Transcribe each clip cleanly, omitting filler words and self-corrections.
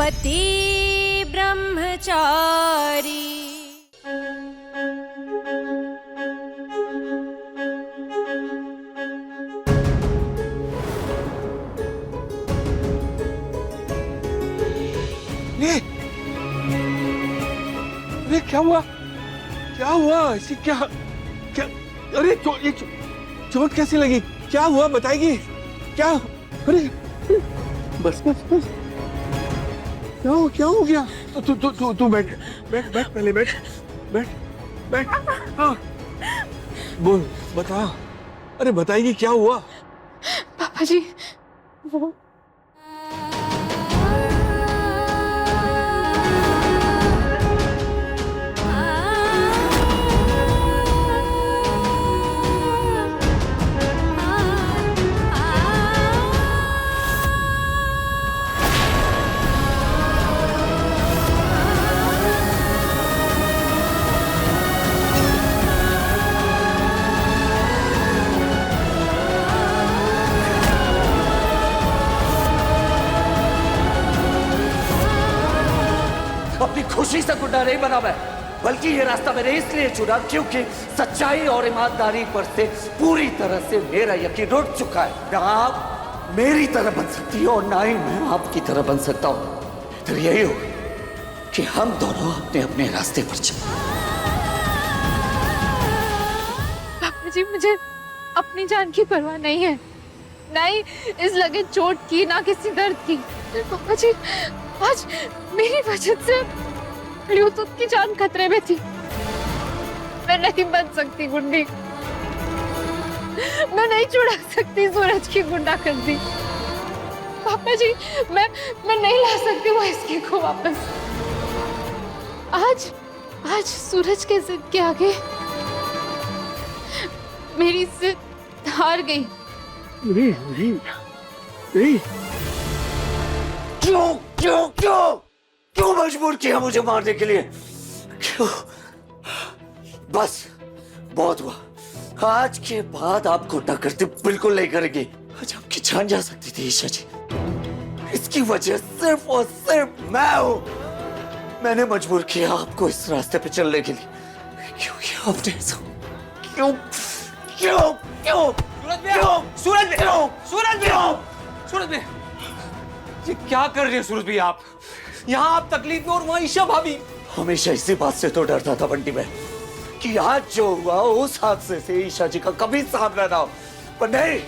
पति ब्रह्मचारी। अरे क्या हुआ? क्या हुआ? ऐसी क्या क्या? अरे ये चोट कैसी लगी? क्या हुआ बताएगी? क्या? अरे बस बस बस। क्या हो गया? तू बैठ बैठ बैठ, पहले बैठ बैठ बैठ। हाँ बोल, बता। अरे बताएगी क्या हुआ? पापा जी वो अपनी खुशी से गुंडा नहीं बना मैं, बल्कि ये रास्ता मैंने इसलिए चुना क्योंकि सच्चाई और ईमानदारी पर से पूरी तरह से मेरा यकीन उठ चुका है। ना आप मेरी तरह बन सकती हो और ना ही मैं आपकी तरह बन सकता हूं। तो यही हो कि हम दोनों अपने अपने रास्ते पर चलें। पापा जी मुझे अपनी जान की परवाह नहीं है, ना ही इस लगे चोट की, ना किसी दर्द की। पापा जी आज मेरी वजह से ब्लूटूथ की जान खतरे में थी। मैं नहीं बन सकती गुंडी, मैं नहीं छुड़ा सकती सूरज की गुंडागर्दी। पापा जी मैं नहीं ला सकती वो इसके को वापस। आज सूरज के जिद के आगे मेरी जिद हार गई। नहीं। क्यों क्यों क्यों क्यों मजबूर किया मुझे मारने के लिए? क्यों? बस बहुत हुआ। आज के बाद आप गुंडागर्दी बिल्कुल नहीं करेंगे। आज आपकी जान जा सकती थी ईशा जी। इसकी वजह सिर्फ और सिर्फ मैं हूं। मैंने मजबूर किया आपको इस रास्ते पे चलने के लिए। क्यों किया आपने ऐसा? क्यों क्यों क्यों? सूरज भैया, ये क्या कर रहे हैं सूरज भैया आप? यहाँ आप तकलीफ में और वहाँ ईशा भाभी। हमेशा इसी बात से तो डरता था बंटी में कि आज जो हुआ उस हादसे से ईशा जी का कभी सामना ना हो, पर नहीं।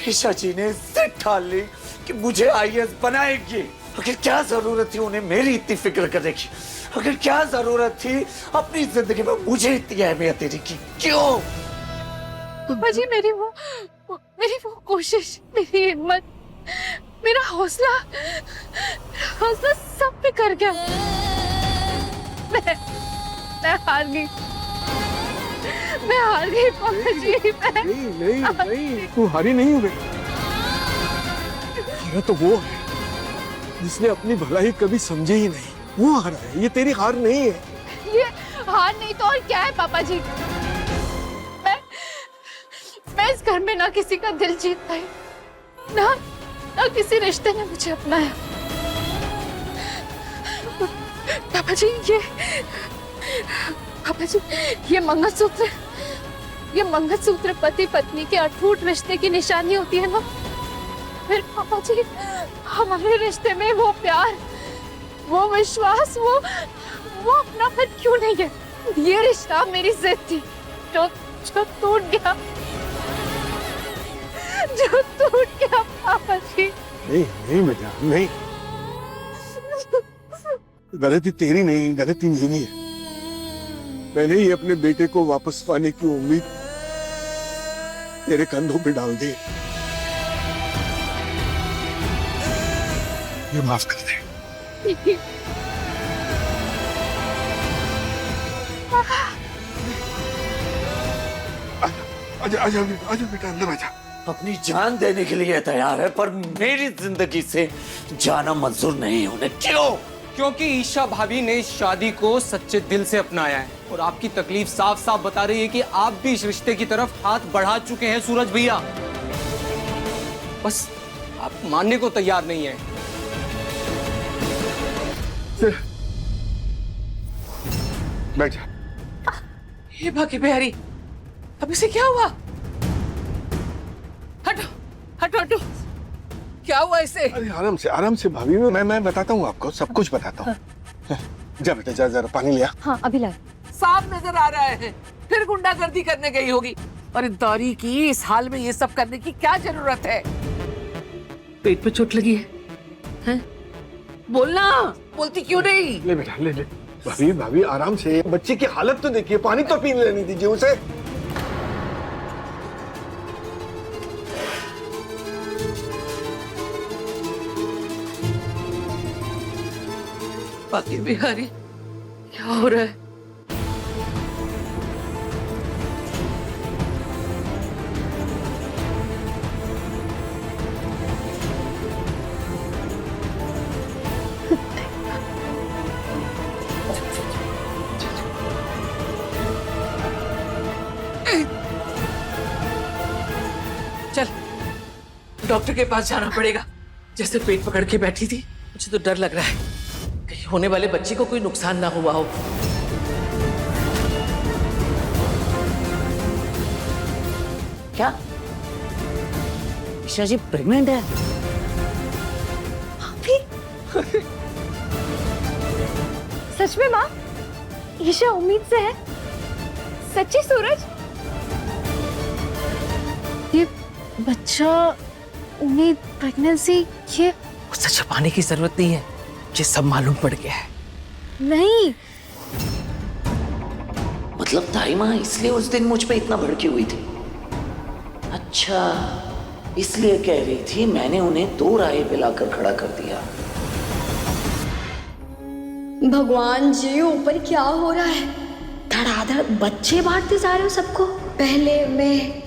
ईशा जी ने जिद ठान ली कि मुझे आईएएस बनाएगी। आखिर क्या जरूरत थी उन्हें मेरी इतनी फिक्र करने की? आखिर क्या जरूरत थी अपनी जिंदगी में मुझे इतनी अहमियत देने की? क्यों? पापा जी मेरी वो कोशिश, मेरी हिम्मत, मेरा हौसला सब पे कर गया। मैं हार गई। पापा जी नहीं, तू हारी नहीं हो बेटा। हारा तो वो है जिसने अपनी भलाई कभी समझी ही नहीं। वो हारा है, ये तेरी हार नहीं है। ये हार नहीं तो और क्या है पापा जी? मैं इस घर में ना किसी का दिल जीत पाई, ना किसी रिश्ते ने मुझे अपनाया। पापा जी ये मंगलसूत्र पति पत्नी के अटूट रिश्ते की निशानी होती है ना। फिर पापा जी हमारे रिश्ते में वो प्यार, वो विश्वास, वो अपनापन क्यों नहीं है? ये रिश्ता मेरी जिद थी जो टूट गया, पापा जी। नहीं बेटा, नहीं। गलती तेरी नहीं, गलती मेरी है। मैंने ही अपने बेटे को वापस पाने की उम्मीद तेरे कंधों पे डाल दी। ये माफ कर दे। आजा बेटा, अंदर आजा। अपनी जान देने के लिए तैयार है, पर मेरी जिंदगी से जाना मंजूर नहीं उन्हें। क्यों? क्योंकि ईशा भाभी ने इस शादी को सच्चे दिल से अपनाया है और आपकी तकलीफ साफ साफ बता रही है कि आप भी इस रिश्ते की तरफ हाथ बढ़ा चुके हैं सूरज भैया। बस आप मानने को तैयार नहीं है। बैठ जा। ये बाकी बिहारी, अब इसे क्या हुआ? हटो हटो हटो, क्या हुआ इसे? अरे आराम से भाभी, मैं बताता हूँ आपको, सब कुछ बताता हूँ। जा बेटा जा, जरा पानी लिया। हाँ अभी ला। साफ नजर आ रहा है फिर गुंडागर्दी करने गई होगी। और दौरी की इस हाल में ये सब करने की क्या जरूरत है? पेट पे चोट लगी है, हैं? बोलना, बोलती क्यों नहीं? ले बेटा ले। भाभी आराम से, बच्चे की हालत तो देखिए, पानी तो पीने लेने दीजिए उसे। बाकी बिहारी, क्या हो रहा है? चल, डॉक्टर के पास जाना पड़ेगा। जैसे पेट पकड़ के बैठी थी, मुझे तो डर लग रहा है कहीं होने वाले बच्चे को कोई नुकसान ना हुआ हो। क्या ईशा जी प्रेग्नेंट है? सच में माँ? ईशा उम्मीद से है? सच्ची सूरज? ये बच्चा, उम्मीद, प्रेगनेंसी, ये उससे छुपाने की जरूरत नहीं है, ये सब मालूम पड़ गया है। नहीं। मतलब ताई माँ इसलिए उस दिन मुझ पे इतना भड़की हुई थी? अच्छा, इसलिए कह रही थी मैंने उन्हें 2 राय पिलाकर खड़ा कर दिया। भगवान जी, ऊपर क्या हो रहा है? धड़ाधड़ बच्चे बांटते जा रहे हो सबको। पहले मैं,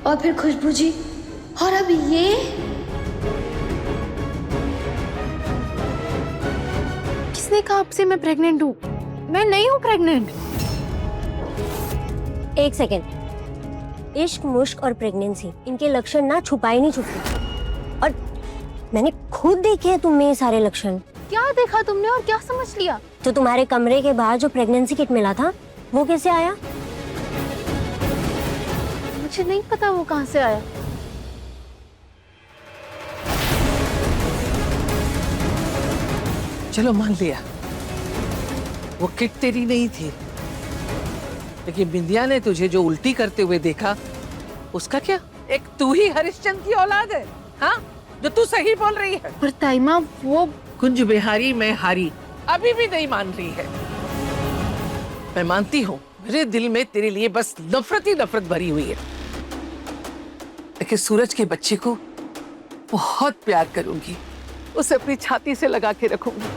और फिर खुशबू जी, और अब ये। किसने कहा आपसे मैं प्रेग्नेंट हूँ? मैं नहीं हूँ प्रेग्नेंट। एक सेकेंड, इश्क, मुश्क और प्रेगनेंसी, इनके लक्षण ना छुपाए नहीं छुपते। और मैंने खुद देखे हैं तुम में ये सारे लक्षण। क्या देखा तुमने और क्या समझ लिया? तो तुम्हारे कमरे के बाहर जो प्रेगनेंसी किट मिला था, वो कैसे आया? मुझे नहीं पता वो कहाँ से आया। चलो मान लिया वो किट तेरी नहीं थी, लेकिन बिंदिया ने तुझे जो उल्टी करते हुए देखा, उसका क्या? एक तू ही हरिश्चंद्र की औलाद है, हाँ? जो तू सही बोल रही है। पर ताईमा, वो कुंज बिहारी मैं हारी अभी भी नहीं मान रही है। मैं मानती हूँ मेरे दिल में तेरे लिए बस नफरत ही नफरत भरी हुई है, लेकिन सूरज के बच्चे को बहुत प्यार करूंगी, उसे अपनी छाती से लगा के रखूंगी,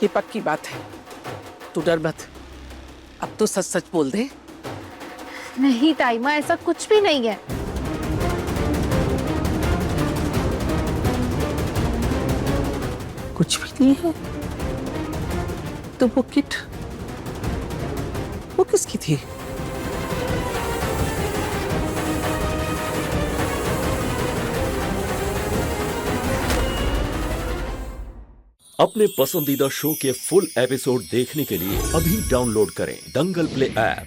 ये पक्की बात है। तू डर मत, अब तो सच सच बोल दे। नहीं ताईमा, ऐसा कुछ भी नहीं है। कुछ भी नहीं है? तो वो किट, वो किसकी थी? अपने पसंदीदा शो के फुल एपिसोड देखने के लिए अभी डाउनलोड करें दंगल प्ले ऐप।